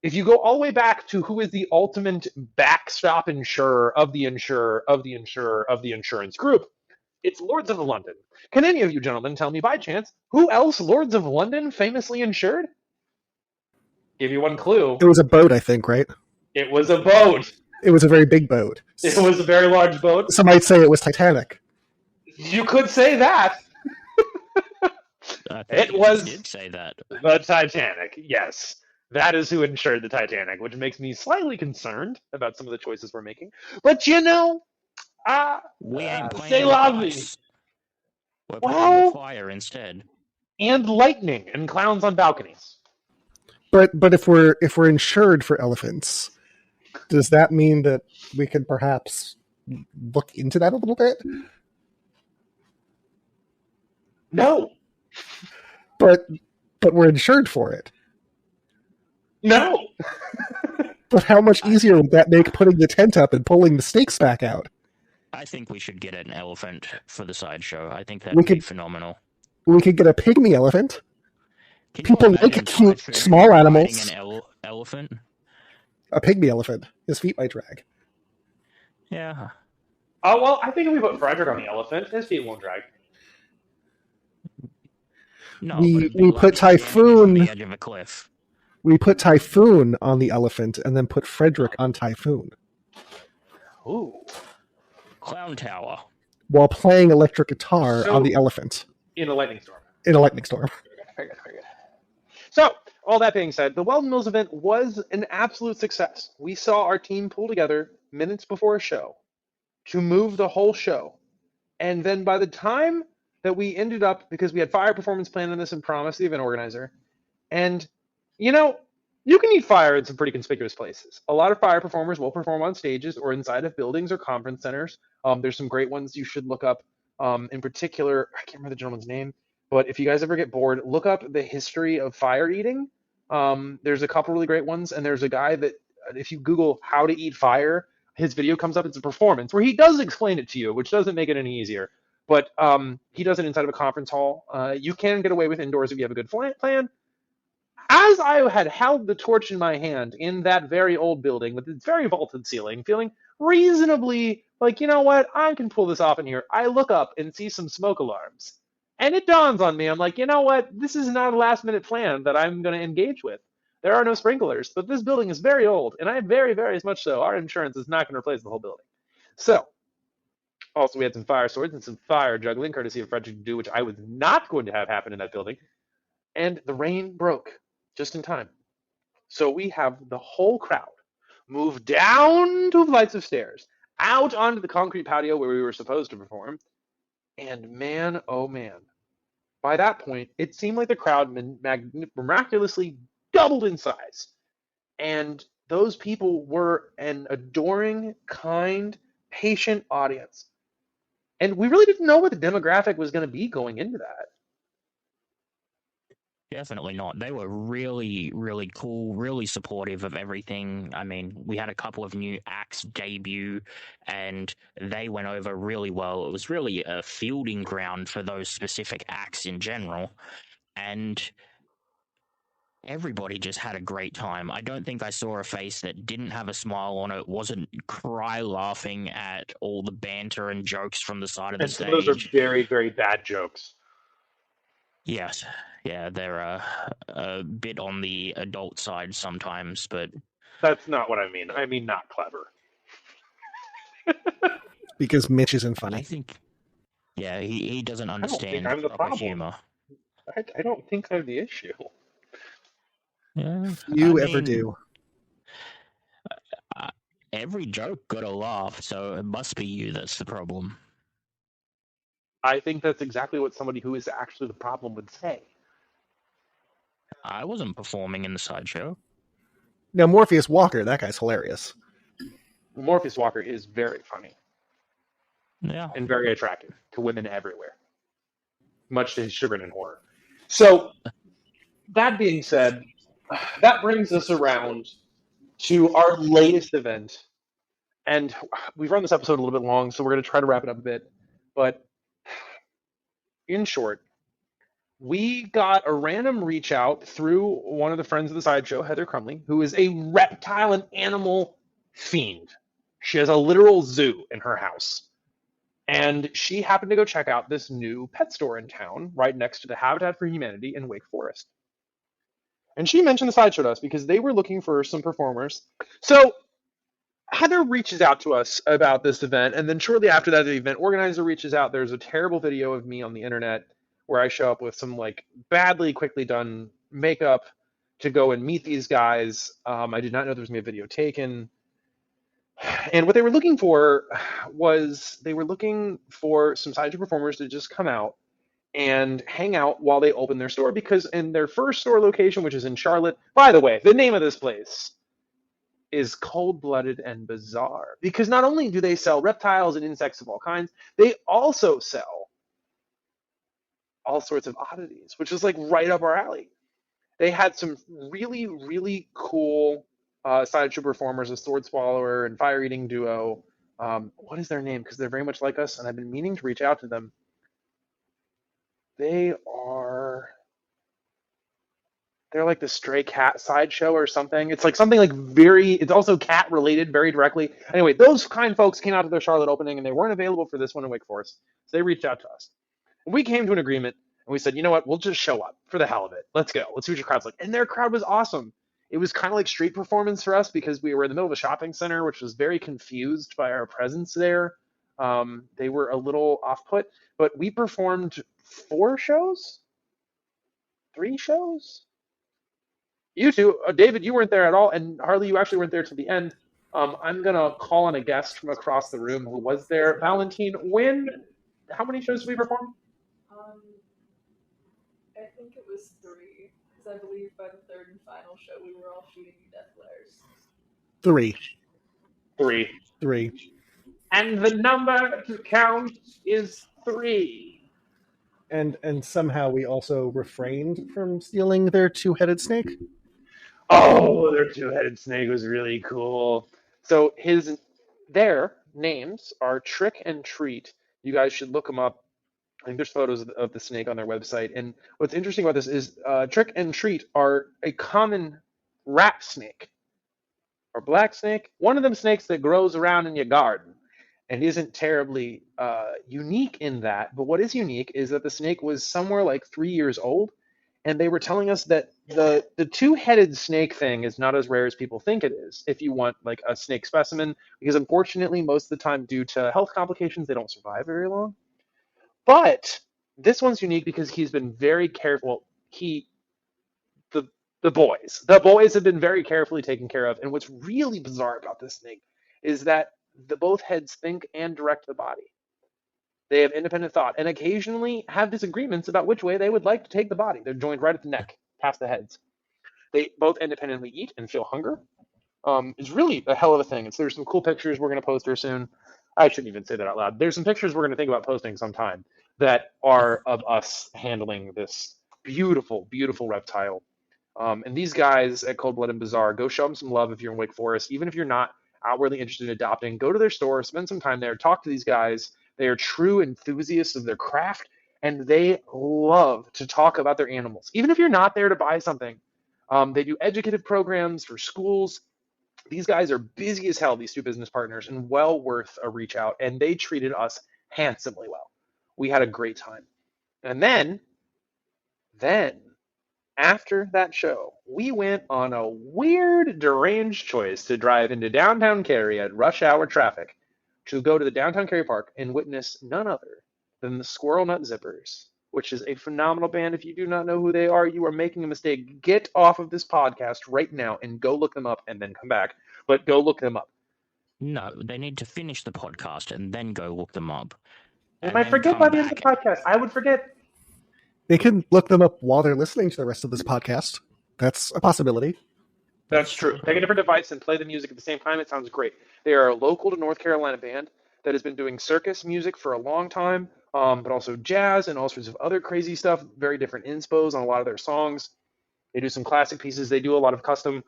If you go all the way back to who is the ultimate backstop insurer of the insurer of the insurer of the insurance group, it's Lords of London. Can any of you gentlemen tell me by chance who else Lords of London famously insured? Give you one clue. It was a boat, I think, right? It was a boat. It was a very big boat. It was a very large boat. Some might say it was Titanic. You could say that. It was did say that. The Titanic, yes. That is who insured the Titanic, which makes me slightly concerned about some of the choices we're making. But you know, we ain't playing say with la vie. ice. We're playing with fire instead. And lightning and clowns on balconies. But if we're insured for elephants, does that mean that we could perhaps look into that a little bit? No. But we're insured for it. No. But how much easier would that make putting the tent up and pulling the stakes back out? I think we should get an elephant for the sideshow. I think that would be phenomenal. We could get a pygmy elephant. Can People like cute small animals. An elephant? A pygmy elephant. His feet might drag. Yeah. Oh, well, I think if we put Frederick on the elephant, his feet won't drag. No, we put Typhoon on the edge of a cliff. We put Typhoon on the elephant and then put Frederick on Typhoon. Ooh. Clown Tower. While playing electric guitar on the elephant. In a lightning storm. In a lightning storm. Very good. So, all that being said, the Wheldon Mills event was an absolute success. We saw our team pull together minutes before a show to move the whole show. And then by the time that we ended up, because we had fire performance planned on this and promised the event organizer, and, you know, you can need fire in some pretty conspicuous places. A lot of fire performers will perform on stages or inside of buildings or conference centers. There's some great ones you should look up. In particular, I can't remember the gentleman's name, but if you guys ever get bored, look up the history of fire eating. There's a couple really great ones, and there's a guy that, if you Google how to eat fire, his video comes up. It's a performance where he does explain it to you, which doesn't make it any easier. But he does it inside of a conference hall. You can get away with indoors if you have a good plan. As I had held the torch in my hand in that very old building with its very vaulted ceiling, feeling reasonably like, you know what, I can pull this off in here, I look up and see some smoke alarms. And it dawns on me, I'm like, you know what, this is not a last minute plan that I'm going to engage with. There are no sprinklers, but this building is very old, and I very, very much so, our insurance is not going to replace the whole building. So, also we had some fire swords and some fire juggling, courtesy of Frederick Do, which I was not going to have happen in that building. And the rain broke just in time. So we have the whole crowd move down 2 flights of stairs, out onto the concrete patio where we were supposed to perform. And man, oh man, by that point, it seemed like the crowd miraculously doubled in size. And those people were an adoring, kind, patient audience. And we really didn't know what the demographic was going to be going into that. Definitely not. They were really, really cool, really supportive of everything. I mean, we had a couple of new acts debut, and they went over really well. It was really a fielding ground for those specific acts in general. And everybody just had a great time. I don't think I saw a face that didn't have a smile on it, wasn't cry laughing at all the banter and jokes from the side of the And stage. some of those are very, very bad jokes. Yes. Yeah, they're a bit on the adult side sometimes, but... That's not what I mean. I mean not clever. Because Mitch isn't funny. I think... Yeah, he doesn't understand I'm the proper problem. humor. I don't think I'm the issue. Yeah, You ever do. Every joke got a laugh, so it must be you that's the problem. I think that's exactly what somebody who is actually the problem would say. I wasn't performing in the sideshow. Now, Morpheus Walker, that guy's hilarious. Morpheus Walker is very funny. Yeah. And very attractive to women everywhere. Much to his chagrin and horror. So, that being said, that brings us around to our latest event. And we've run this episode a little bit long, so we're going to try to wrap it up a bit. But in short, we got a random reach out through one of the friends of the sideshow, Heather Crumley, who is a reptile and animal fiend. She has a literal zoo in her house. And she happened to go check out this new pet store in town, right next to the Habitat for Humanity in Wake Forest. And she mentioned the sideshow to us because they were looking for some performers. So Heather reaches out to us about this event, and then shortly after that, the event organizer reaches out. There's a terrible video of me on the internet where I show up with some like badly, quickly done makeup to go and meet these guys. I did not know there was going to be a video taken. And what they were looking for was they were looking for some sideshow performers to just come out and hang out while they open their store, because in their first store location, which is in Charlotte, by the way, the name of this place is Cold-Blooded and Bizarre, because not only do they sell reptiles and insects of all kinds, they also sell all sorts of oddities, which is like right up our alley. They had some really, really cool sideshow performers, a sword swallower and fire eating duo. What is their name? Because they're very much like us, and I've been meaning to reach out to them. They're like the Stray Cat sideshow or something. It's like something like it's also cat related very directly. Anyway, those kind folks came out to their Charlotte opening and they weren't available for this one in Wake Forest. So they reached out to us. And we came to an agreement and we said, you know what, we'll just show up for the hell of it. Let's go. Let's see what your crowd's like. And their crowd was awesome. It was kind of like street performance for us because we were in the middle of a shopping center, which was very confused by our presence there. They were a little off-put, but we performed 4 shows? 3 shows? You two, David, you weren't there at all, and Harley, you actually weren't there till the end. I'm going to call on a guest from across the room who was there. Valentine, how many shows did we perform? I think it was 3, because I believe by the 3rd and final show we were all shooting death flares. 3. 3. 3. And the number to count is 3. And somehow we also refrained from stealing their two-headed snake. Oh, their two-headed snake was really cool. So their names are Trick and Treat. You guys should look them up. I think there's photos of the snake on their website. And what's interesting about this is Trick and Treat are a common rat snake or black snake. One of them snakes that grows around in your garden and isn't terribly unique in that. But what is unique is that the snake was somewhere like 3 years old, and they were telling us that the two-headed snake thing is not as rare as people think it is. If you want like a snake specimen, because unfortunately most of the time due to health complications they don't survive very long. But this one's unique because he's been very careful. The the boys have been very carefully taken care of. And what's really bizarre about this snake is that both heads think and direct the body. They have independent thought and occasionally have disagreements about which way they would like to take the body. They're joined right at the neck, past the heads. They both independently eat and feel hunger. It's really a hell of a thing. There's some cool pictures we're going to post here soon. I shouldn't even say that out loud. There's some pictures we're going to think about posting sometime that are of us handling this beautiful, beautiful reptile. And these guys at Cold Blooded Bazaar, go show them some love if you're in Wake Forest. Even if you're not outwardly interested in adopting, go to their store, spend some time there, talk to these guys. They are true enthusiasts of their craft, and they love to talk about their animals. Even if you're not there to buy something, they do educative programs for schools. These guys are busy as hell, these two business partners, and well worth a reach out. And they treated us handsomely well. We had a great time. And then after that show, we went on a weird, deranged choice to drive into downtown Cary at rush hour traffic to go to the downtown Cary Park and witness none other than the Squirrel Nut Zippers, which is a phenomenal band. If you do not know who they are, you are making a mistake. Get off of this podcast right now and go look them up and then come back. But go look them up. No, they need to finish the podcast and then go look them up. They might forget by the end of the podcast. I would forget. They can look them up while they're listening to the rest of this podcast. That's a possibility. That's true. Take a different device and play the music at the same time. It sounds great. They are a local to North Carolina band that has been doing circus music for a long time, but also jazz and all sorts of other crazy stuff. Very different inspos on a lot of their songs. They do some classic pieces. They do a lot of custom,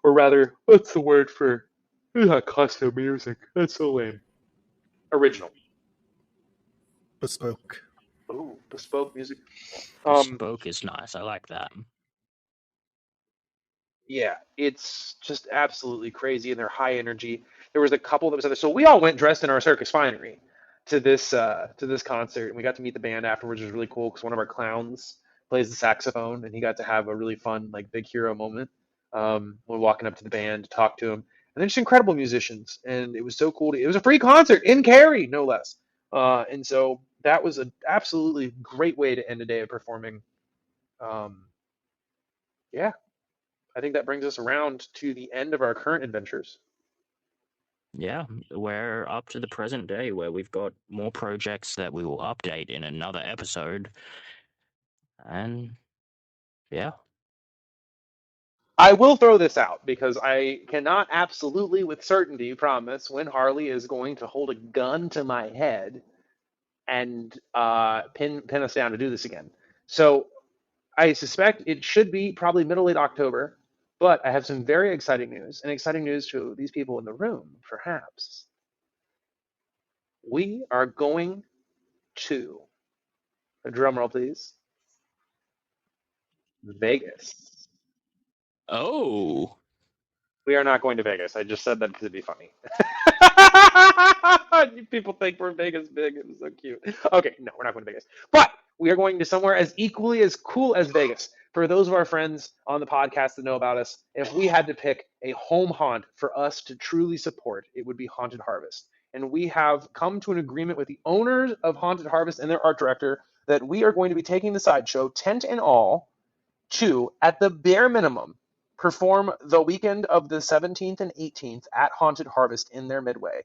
or rather, what's the word for not custom music? That's so lame. Original. Bespoke. Ooh, bespoke music. Bespoke is nice. I like that. Yeah, it's just absolutely crazy, and they're high energy. There was a couple that was other. So we all went dressed in our circus finery to this concert, and we got to meet the band afterwards. It was really cool because one of our clowns plays the saxophone, and he got to have a really fun like big hero moment when walking up to the band to talk to him. And they're just incredible musicians, and it was so cool. It was a free concert in Cary, no less. And so that was an absolutely great way to end a day of performing. Yeah, I think that brings us around to the end of our current adventures. Yeah, we're up to the present day where we've got more projects that we will update in another episode. And yeah. I will throw this out because I cannot absolutely with certainty promise when Harley is going to hold a gun to my head and pin us down to do this again. So I suspect it should be probably middle late October, but I have some very exciting news, and exciting news to these people in the room, perhaps. We are going to, a drum roll please, Vegas. Oh. We are not going to Vegas. I just said that because it'd be funny. People think we're Vegas big. It was so cute. Okay, no, we're not going to Vegas. But we are going to somewhere as equally as cool as Vegas. For those of our friends on the podcast that know about us, if we had to pick a home haunt for us to truly support, it would be Haunted Harvest. And we have come to an agreement with the owners of Haunted Harvest and their art director that we are going to be taking the sideshow, tent and all, to, at the bare minimum, perform the weekend of the 17th and 18th at Haunted Harvest in their midway.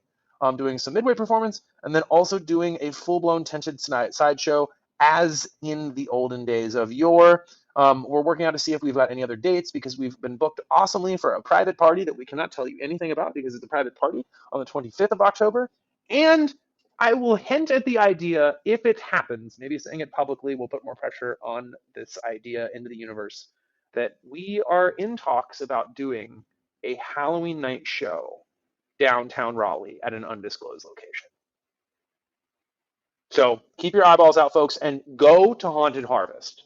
Doing some midway performance, and then also doing a full-blown tented sideshow as in the olden days of yore. We're working out to see if we've got any other dates because we've been booked awesomely for a private party that we cannot tell you anything about because it's a private party on the 25th of October. And I will hint at the idea if it happens, maybe saying it publicly will put more pressure on this idea into the universe, that we are in talks about doing a Halloween night show downtown Raleigh at an undisclosed location. So keep your eyeballs out, folks, and go to Haunted Harvest.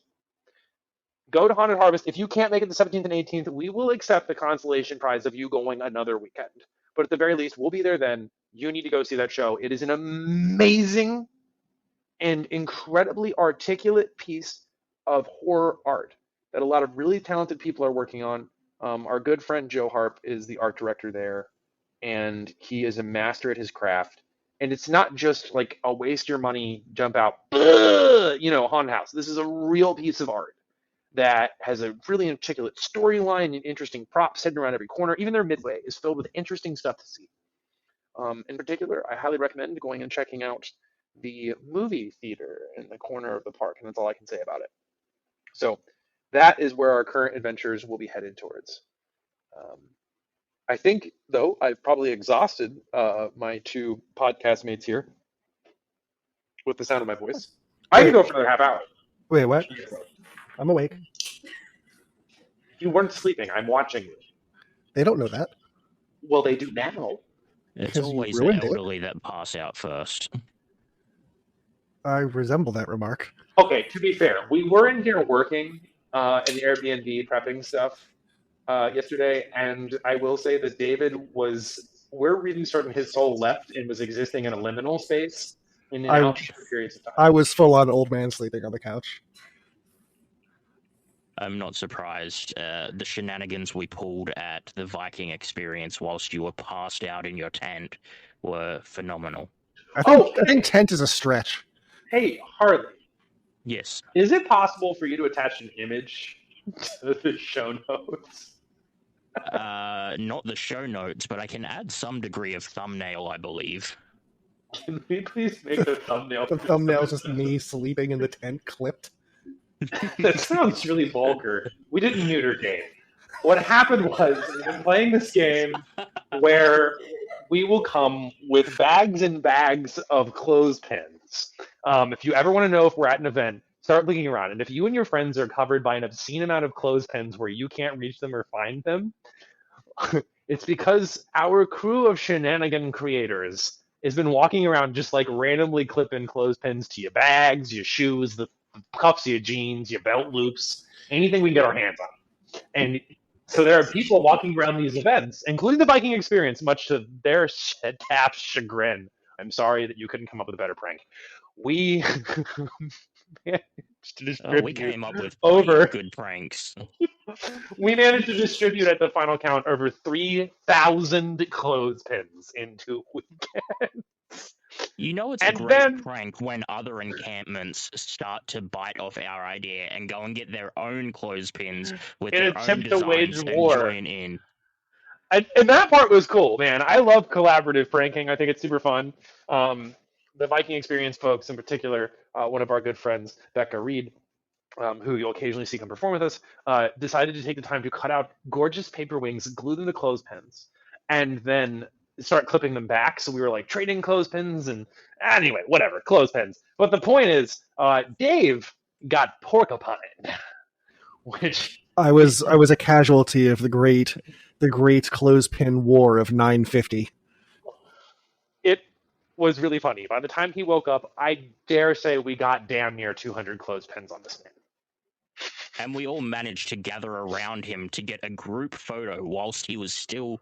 Go to Haunted Harvest. If you can't make it the 17th and 18th, we will accept the consolation prize of you going another weekend. But at the very least, we'll be there then. You need to go see that show. It is an amazing and incredibly articulate piece of horror art that a lot of really talented people are working on. Our good friend Joe Harp is the art director there, and he is a master at his craft. And it's not just like a waste your money, jump out, haunted house. This is a real piece of art that has a really articulate storyline and interesting props hidden around every corner. Even their midway is filled with interesting stuff to see. In particular, I highly recommend going and checking out the movie theater in the corner of the park, and that's all I can say about it. So that is where our current adventures will be headed towards. I think, though, I've probably exhausted my two podcast mates here with the sound of my voice. I could go for another half hour. Wait, what? I'm awake. You weren't sleeping. I'm watching you. They don't know that. Well, they do now. It's Because you always the ruined it. elderly that pass out first. I resemble that remark. Okay, to be fair, we were in here working in the Airbnb prepping stuff yesterday, and I will say that David we're really certain his soul left and was existing in a liminal space in and out for periods of time. I was full on old man sleeping on the couch. I'm not surprised. The shenanigans we pulled at the Viking Experience whilst you were passed out in your tent were phenomenal. I think tent is a stretch. Hey, Harley, Yes. is it possible for you to attach an image to the show notes? Not the show notes, but I can add some degree of thumbnail, I believe. Can we please make the thumbnail? The thumbnail is just me sleeping in the tent clipped. That sounds really vulgar. We didn't neuter Dave. What happened was we've been playing this game where we will come with bags and bags of clothespins. If you ever want to know if we're at an event, start looking around. And if you and your friends are covered by an obscene amount of clothespins where you can't reach them or find them, it's because our crew of shenanigan creators has been walking around just like randomly clipping clothespins to your bags, your shoes, the cuffs of your jeans, your belt loops, anything we can get our hands on. And so there are people walking around these events, including the Viking Experience, much to their staff's chagrin. I'm sorry that you couldn't come up with a better prank. We managed to distribute we came up with over good pranks. We managed to distribute at the final count over 3,000 clothespins in 2 weekends. You know it's a great prank when other encampments start to bite off our idea and go and get their own clothespins with In their an own attempt to designs wage and war. join in. And that part was cool, man. I love collaborative pranking. I think it's super fun. The Viking Experience folks, in particular, one of our good friends, Becca Reed, who you'll occasionally see come perform with us, decided to take the time to cut out gorgeous paper wings, glue them to clothespins, and then start clipping them back. So we were like trading clothespins and anyway, whatever, clothespins. But the point is, Dave got porcupined, which I was a casualty of the great clothespin war of 950. it was really funny. By the time he woke up, I dare say we got damn near 200 clothespins on this man. And we all managed to gather around him to get a group photo whilst he was still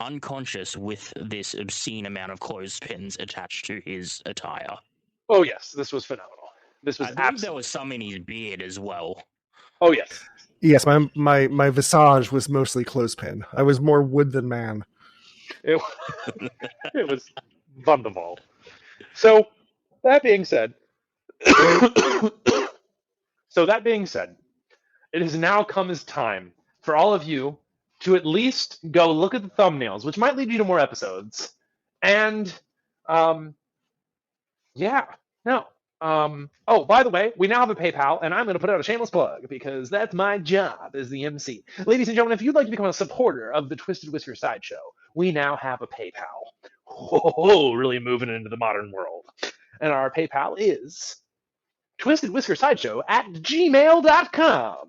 unconscious with this obscene amount of clothespins attached to his attire. Oh yes, this was phenomenal. This was I believe there was some in his beard as well. Oh yes. Yes, my visage was mostly clothespin. I was more wood than man. It was wonderful. So that being said, it has now come as time for all of you to at least go look at the thumbnails, which might lead you to more episodes. And oh, by the way, we now have a PayPal, and I'm going to put out a shameless plug because that's my job as the MC. Ladies and gentlemen, if you'd like to become a supporter of the Twisted Whisker Sideshow, we now have a PayPal. really moving into the modern world. And our PayPal is Twisted Whisker Sideshow at gmail.com.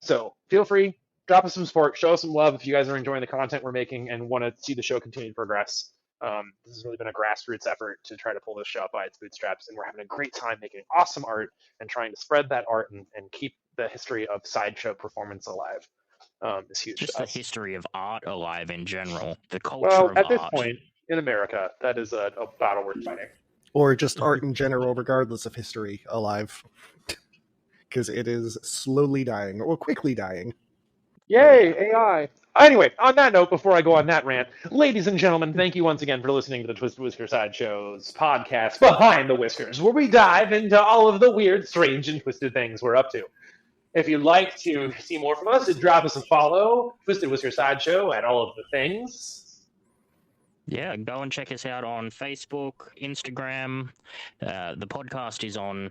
So feel free, drop us some support, show us some love if you guys are enjoying the content we're making and want to see the show continue to progress. This has really been a grassroots effort to try to pull this show up by its bootstraps, and we're having a great time making awesome art and trying to spread that art and keep the history of sideshow performance alive. Is huge. Just the history of art alive in general, the culture Well, of at this art. point in America, that is a battle worth fighting. Or just art in general, regardless of history, alive. Because it is slowly dying, or quickly dying. Yay, AI. Anyway, on that note, before I go on that rant, ladies and gentlemen, thank you once again for listening to the Twisted Whisker Sideshow's podcast, Behind the Whiskers, where we dive into all of the weird, strange, and twisted things we're up to. If you'd like to see more from us, drop us a follow, Twisted Whisker Sideshow, at all of the things. Yeah, go and check us out on Facebook, Instagram. The podcast is on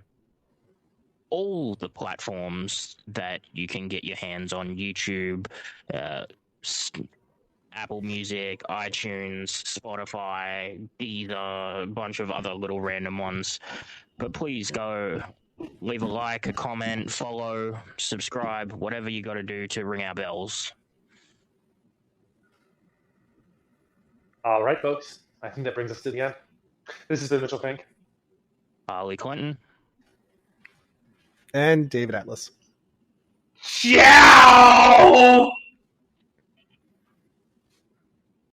all the platforms that you can get your hands on: YouTube, Apple Music, iTunes, Spotify, Deezer, a bunch of other little random ones. But please go leave a like, a comment, follow, subscribe, whatever you got to do to ring our bells. All right, folks. I think that brings us to the end. This has been Mitchell Fink. Harley Clinton. And David Atlas. Ciao!